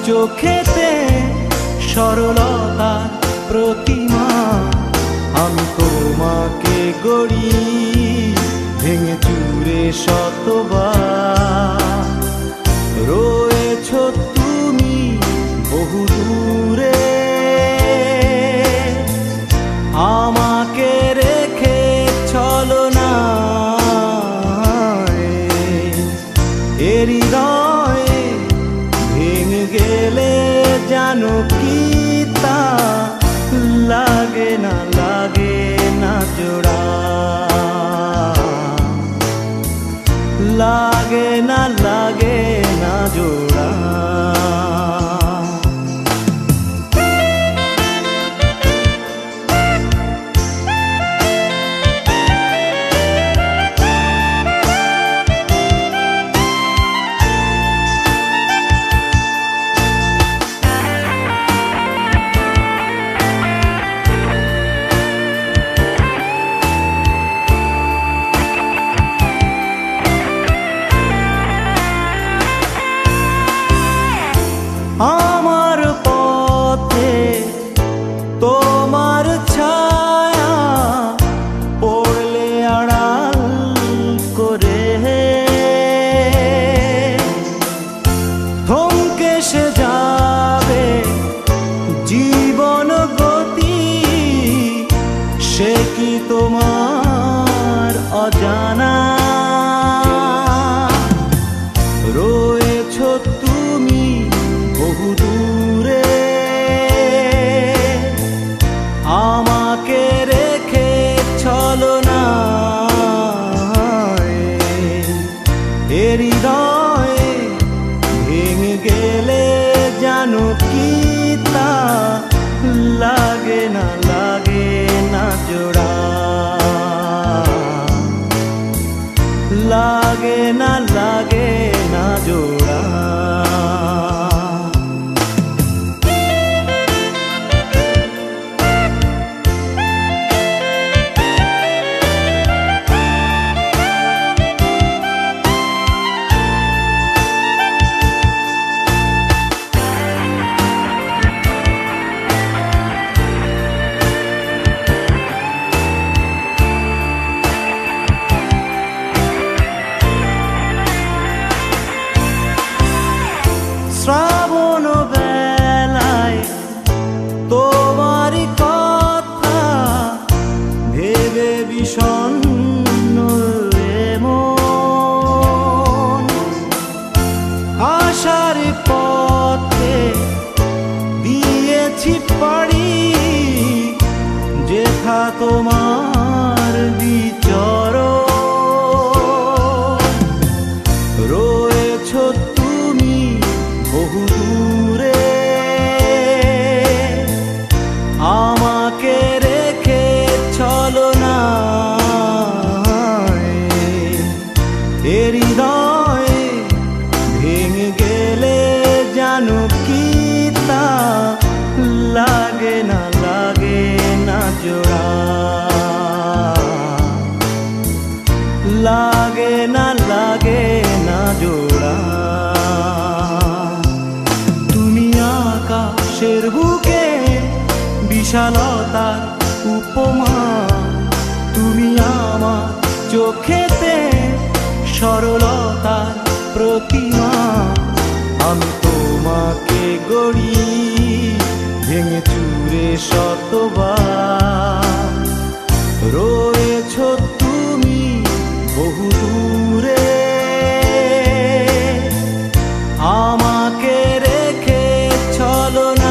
চোখেতে সরলতার প্রতিমা। আমি তোমাকে গড়ি ভেঙে চুরে শতবার। রয়েছ তুমি বহু দূরে, আমাকে রেখে চলো না। এ হৃদয়ে ভেঙে গেলে জানো কি তা লাগে না, লাগে না জোড়া, লাগে না, লাগে না জোড়া। আমার পথে তোমার ছায়া পড়লে আড়াল করে, থমকে সে যাবে জীবন গতি। সে কি তোমার অজানা? রয়েছ তুমি বহু দূরে, আমাকে রেখে চলো না। এ হৃদয়ে ভেঙে গেলে জানো কি তা লাগে না, লাগে না জোড়া, লাগে না, লাগে না জোড়া। শ্রাবণ বেলায় তোমারই কথা ভেবে বিষণ্ণ মন। আশার পথে দিয়েছি পাড়ি, যেথা তোমার বিচরণ। রয়েছ তুমি বহু দূরে, আমাকে রেখে চলো না। এ হৃদয়ে ভেঙে গেলে জানো কি তা লাগে না, লাগে না জোড়া, লাগে না, লাগে না জোড়া। তুমি আকাশের বুকে বিশালতার উপমা। তুমি আমার চোখেতে সরলতার প্রতিমা। আমি তোমাকে গড়ি ভেঙে চুরে শতবার। রয়েছ তুমি বহু দূরে, আমাকে রেখে চলো না।